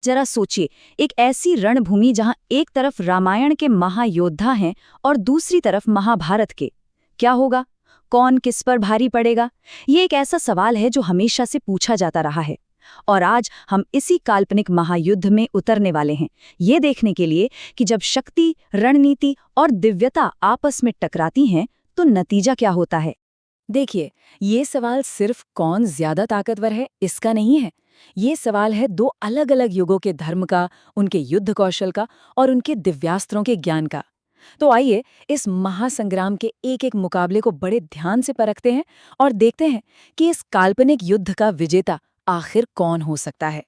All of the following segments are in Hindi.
जरा सोचिए, एक ऐसी रणभूमि जहां एक तरफ रामायण के महायोद्धा हैं और दूसरी तरफ महाभारत के। क्या होगा? कौन किस पर भारी पड़ेगा? ये एक ऐसा सवाल है जो हमेशा से पूछा जाता रहा है। और आज हम इसी काल्पनिक महायुद्ध में उतरने वाले हैं, ये देखने के लिए कि जब शक्ति, रणनीति और दिव्यता आपस में टकराती हैं तो नतीजा क्या होता है। देखिए, ये सवाल सिर्फ कौन ज्यादा ताकतवर है इसका नहीं है। ये सवाल है दो अलग अलग युगों के धर्म का, उनके युद्ध कौशल का और उनके दिव्यास्त्रों के ज्ञान का। तो आइए इस महासंग्राम के एक एक मुकाबले को बड़े ध्यान से परखते हैं और देखते हैं कि इस काल्पनिक युद्ध का विजेता आखिर कौन हो सकता है।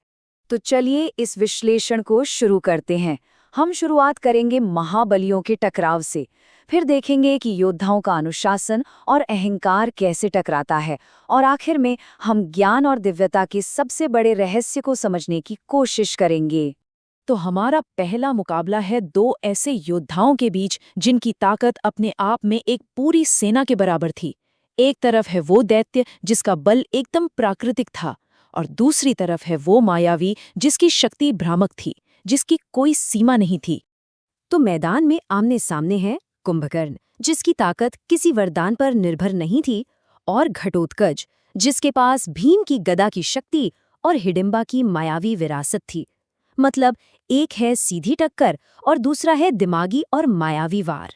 तो चलिए इस विश्लेषण को शुरू करते हैं। हम शुरुआत करेंगे महाबलियों के टकराव से, फिर देखेंगे कि योद्धाओं का अनुशासन और अहंकार कैसे टकराता है, और आखिर में हम ज्ञान और दिव्यता के सबसे बड़े रहस्य को समझने की कोशिश करेंगे। तो हमारा पहला मुकाबला है दो ऐसे योद्धाओं के बीच जिनकी ताकत अपने आप में एक पूरी सेना के बराबर थी। एक तरफ है वो दैत्य जिसका बल एकदम प्राकृतिक था, और दूसरी तरफ है वो मायावी जिसकी शक्ति भ्रामक थी, जिसकी कोई सीमा नहीं थी। तो मैदान में आमने सामने है कुंभकर्ण, जिसकी ताकत किसी वरदान पर निर्भर नहीं थी, और घटोत्कच, जिसके पास भीम की गदा की शक्ति और हिडिंबा की मायावी विरासत थी। मतलब एक है सीधी टक्कर और दूसरा है दिमागी और मायावी वार।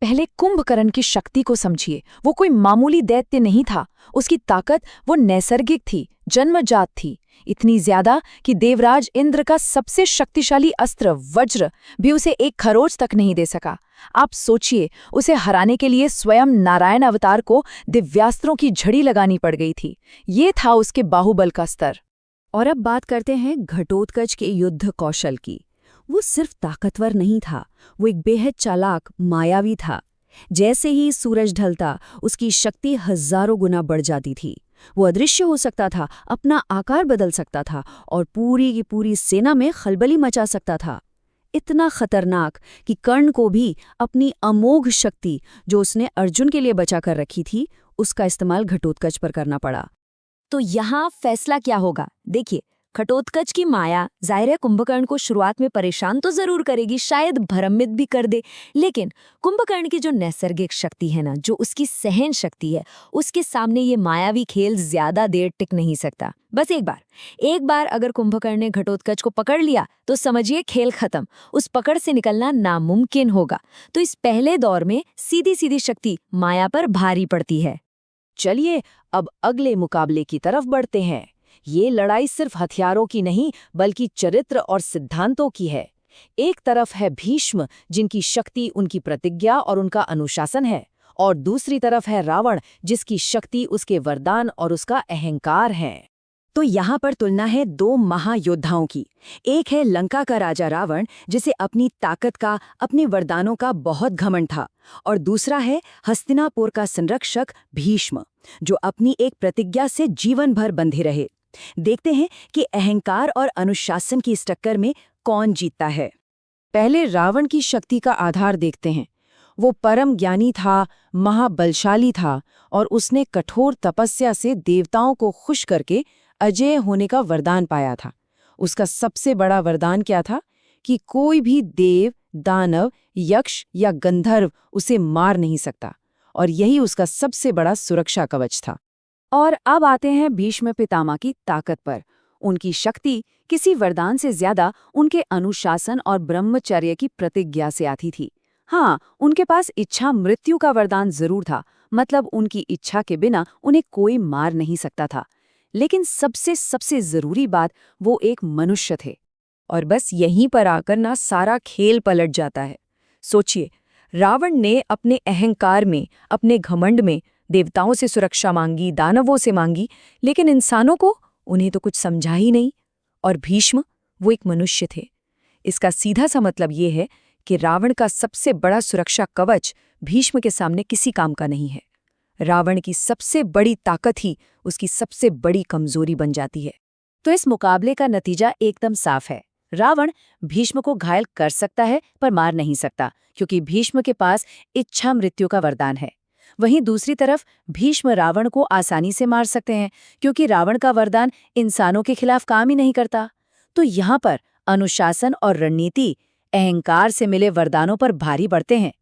पहले कुंभकर्ण की शक्ति को समझिए। वो कोई मामूली दैत्य नहीं था। उसकी ताकत वो नैसर्गिक थी, जन्मजात थी, इतनी ज्यादा कि देवराज इंद्र का सबसे शक्तिशाली अस्त्र वज्र भी उसे एक खरोच तक नहीं दे सका। आप सोचिए, उसे हराने के लिए स्वयं नारायण अवतार को दिव्यास्त्रों की झड़ी लगानी पड़ गई थी। ये था उसके बाहुबल का स्तर। और अब बात करते हैं घटोत्कच के युद्ध कौशल की। वो सिर्फ ताकतवर नहीं था, वो एक बेहद चालाक, मायावी था। जैसे ही सूरज ढलता, उसकी शक्ति हजारों गुना बढ़ जाती थी। वो अदृश्य हो सकता था, अपना आकार बदल सकता था और पूरी की पूरी सेना में खलबली मचा सकता था। इतना खतरनाक कि कर्ण को भी अपनी अमोघ शक्ति, जो उसने अर्जुन के लिए बचा कर रखी थी, उसका इस्तेमाल घटोत्कच पर करना पड़ा। तो यहाँ फैसला क्या होगा? देखिए, घटोत्कच की माया जाहिर है कुंभकर्ण को शुरुआत में परेशान तो जरूर करेगी, शायद भ्रमित भी कर दे, लेकिन कुंभकर्ण की जो नैसर्गिक शक्ति है ना, जो उसकी सहन शक्ति है, उसके सामने ये मायावी खेल ज्यादा देर टिक नहीं सकता। बस एक बार अगर कुंभकर्ण ने घटोत्कच को पकड़ लिया तो समझिए खेल खत्म। उस पकड़ से निकलना नामुमकिन होगा। तो इस पहले दौर में सीधी सीधी शक्ति माया पर भारी पड़ती है। चलिए अब अगले मुकाबले की तरफ बढ़ते हैं। ये लड़ाई सिर्फ हथियारों की नहीं, बल्कि चरित्र और सिद्धांतों की है। एक तरफ है भीष्म, जिनकी शक्ति उनकी प्रतिज्ञा और उनका अनुशासन है, और दूसरी तरफ है रावण, जिसकी शक्ति उसके वरदान और उसका अहंकार है। तो यहाँ पर तुलना है दो महायोद्धाओं की। एक है लंका का राजा रावण, जिसे अपनी ताकत का, अपने वरदानों का बहुत घमंड था, और दूसरा है हस्तिनापुर का संरक्षक भीष्म, जो अपनी एक प्रतिज्ञा से जीवन भर बंधे रहे। देखते हैं कि अहंकार और अनुशासन की इस टक्कर में कौन जीतता है। पहले रावण की शक्ति का आधार देखते हैं। वो परम ज्ञानी था, महाबलशाली था, और उसने कठोर तपस्या से देवताओं को खुश करके अजय होने का वरदान पाया था। उसका सबसे बड़ा वरदान क्या था? कि कोई भी देव, दानव, यक्ष या गंधर्व उसे मार नहीं सकता, और यही उसका सबसे बड़ा सुरक्षा कवच था। और अब आते हैं भीष्म पितामह की ताकत पर। उनकी शक्ति किसी वरदान से ज्यादा उनके अनुशासन और ब्रह्मचर्य की प्रतिज्ञा से आती थी। हाँ, उनके पास इच्छा मृत्यु का वरदान जरूर था, मतलब उनकी इच्छा के बिना उन्हें कोई मार नहीं सकता था। लेकिन सबसे जरूरी बात, वो एक मनुष्य थे। और बस यहीं पर आकर ना सारा खेल पलट जाता है। सोचिए, रावण ने अपने अहंकार में, अपने घमंड में देवताओं से सुरक्षा मांगी, दानवों से मांगी, लेकिन इंसानों को उन्हें तो कुछ समझा ही नहीं। और भीष्म, वो एक मनुष्य थे। इसका सीधा सा मतलब ये है कि रावण का सबसे बड़ा सुरक्षा कवच भीष्म के सामने किसी काम का नहीं है। रावण की सबसे बड़ी ताकत ही उसकी सबसे बड़ी कमजोरी बन जाती है। तो इस मुकाबले का नतीजा एकदम साफ है। रावण भीष्म को घायल कर सकता है पर मार नहीं सकता, क्योंकि भीष्म के पास इच्छा मृत्यु का वरदान है। वहीं दूसरी तरफ भीष्म रावण को आसानी से मार सकते हैं, क्योंकि रावण का वरदान इंसानों के खिलाफ काम ही नहीं करता। तो यहाँ पर अनुशासन और रणनीति अहंकार से मिले वरदानों पर भारी पड़ते हैं।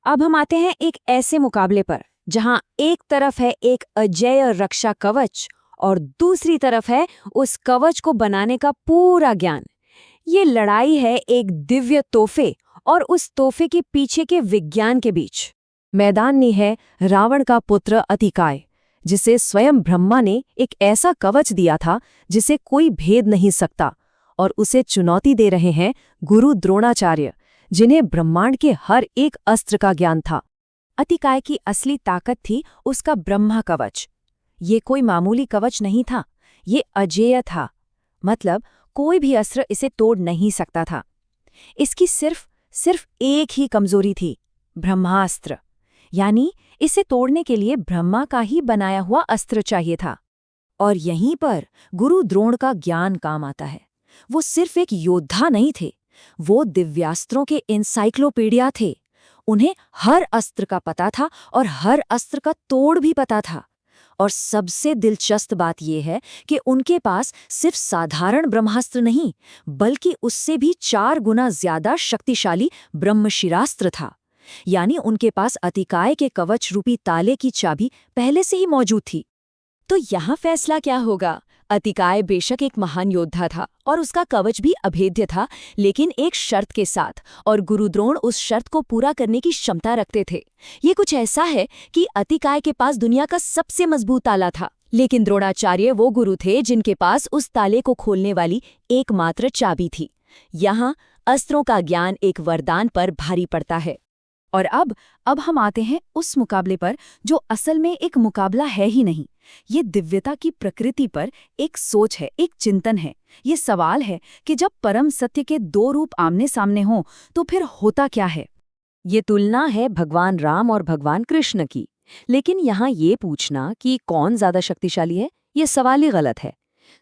अब हम आते हैं एक ऐसे मुकाबले पर जहां एक तरफ है एक अजेय रक्षा कवच और दूसरी तरफ है उस कवच को बनाने का पूरा ज्ञान। ये लड़ाई है एक दिव्य तोहफे और उस तोहफे के पीछे के विज्ञान के बीच। मैदान में है रावण का पुत्र अतिकाय, जिसे स्वयं ब्रह्मा ने एक ऐसा कवच दिया था जिसे कोई भेद नहीं सकता, और उसे चुनौती दे रहे हैं गुरु द्रोणाचार्य, जिन्हें ब्रह्मांड के हर एक अस्त्र का ज्ञान था। अतिकाय की असली ताकत थी उसका ब्रह्मा कवच। ये कोई मामूली कवच नहीं था, ये अजेय था, मतलब कोई भी अस्त्र इसे तोड़ नहीं सकता था। इसकी सिर्फ एक ही कमजोरी थी, ब्रह्मास्त्र, यानी इसे तोड़ने के लिए ब्रह्मा का ही बनाया हुआ अस्त्र चाहिए था। और यहीं पर गुरु द्रोण का ज्ञान काम आता है। वो सिर्फ एक योद्धा नहीं थे, वो दिव्यास्त्रों के एनसाइक्लोपीडिया थे। उन्हें हर अस्त्र का पता था और हर अस्त्र का तोड़ भी पता था। और सबसे दिलचस्प बात यह है कि उनके पास सिर्फ साधारण ब्रह्मास्त्र नहीं, बल्कि उससे भी 4 गुना ज्यादा शक्तिशाली ब्रह्मशिरास्त्र था। यानी उनके पास अतिकाय के कवच रूपी ताले की चाबी पहले से ही मौजूद थी। तो यहाँ फैसला क्या होगा? अतिकाय बेशक एक महान योद्धा था और उसका कवच भी अभेद्य था, लेकिन एक शर्त के साथ, और गुरुद्रोण उस शर्त को पूरा करने की क्षमता रखते थे। ये कुछ ऐसा है कि अतिकाय के पास दुनिया का सबसे मजबूत ताला था, लेकिन द्रोणाचार्य वो गुरु थे जिनके पास उस ताले को खोलने वाली एकमात्र चाबी थी। यहाँ अस्त्रों का ज्ञान एक वरदान पर भारी पड़ता है। और अब हम आते हैं उस मुकाबले पर जो असल में एक मुकाबला है ही नहीं। ये दिव्यता की प्रकृति पर एक सोच है, एक चिंतन है। ये सवाल है कि जब परम सत्य के 2 रूप आमने सामने हों तो फिर होता क्या है? ये तुलना है भगवान राम और भगवान कृष्ण की। लेकिन यहाँ ये पूछना कि कौन ज्यादा शक्तिशाली है, ये सवाल ही गलत है।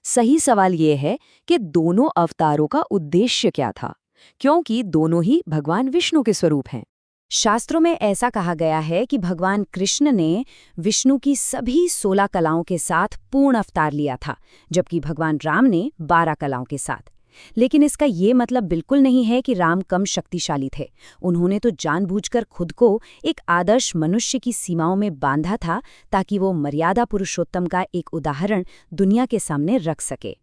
सही सवाल ये है कि दोनों अवतारों का उद्देश्य क्या था, क्योंकि दोनों ही भगवान विष्णु के स्वरूप हैं। शास्त्रों में ऐसा कहा गया है कि भगवान कृष्ण ने विष्णु की सभी 16 कलाओं के साथ पूर्ण अवतार लिया था, जबकि भगवान राम ने 12 कलाओं के साथ। लेकिन इसका ये मतलब बिल्कुल नहीं है कि राम कम शक्तिशाली थे। उन्होंने तो जानबूझकर खुद को एक आदर्श मनुष्य की सीमाओं में बांधा था, ताकि वो मर्यादा पुरुषोत्तम का एक उदाहरण दुनिया के सामने रख सके।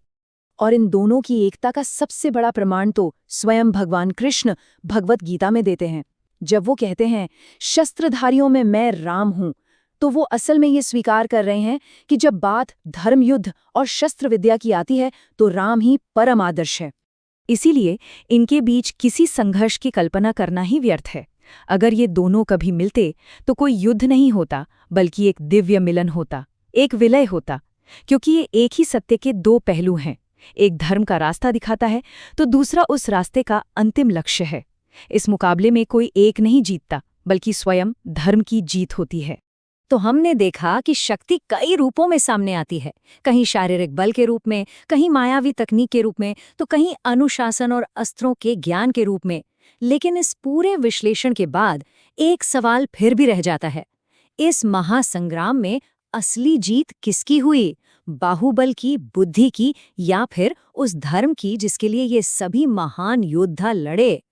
और इन दोनों की एकता का सबसे बड़ा प्रमाण तो स्वयं भगवान कृष्ण भगवत गीता में देते हैं। जब वो कहते हैं शस्त्रधारियों में मैं राम हूं, तो वो असल में ये स्वीकार कर रहे हैं कि जब बात धर्म युद्ध और शस्त्र विद्या की आती है तो राम ही परम आदर्श है। इसीलिए इनके बीच किसी संघर्ष की कल्पना करना ही व्यर्थ है। अगर ये दोनों कभी मिलते तो कोई युद्ध नहीं होता, बल्कि एक दिव्य मिलन होता, एक विलय होता। क्योंकि ये एक ही सत्य के 2 पहलू हैं। एक धर्म का रास्ता दिखाता है तो दूसरा उस रास्ते का अंतिम लक्ष्य है। इस मुकाबले में कोई एक नहीं जीतता, बल्कि स्वयं धर्म की जीत होती है। तो हमने देखा कि शक्ति कई रूपों में सामने आती है, कहीं शारीरिक बल के रूप में, कहीं मायावी तकनीक के रूप में, तो कहीं अनुशासन और अस्त्रों के ज्ञान के रूप में। लेकिन इस पूरे विश्लेषण के बाद एक सवाल फिर भी रह जाता है, इस महासंग्राम में असली जीत किसकी हुई? बाहुबल की, बुद्धि की, या फिर उस धर्म की जिसके लिए ये सभी महान योद्धा लड़े?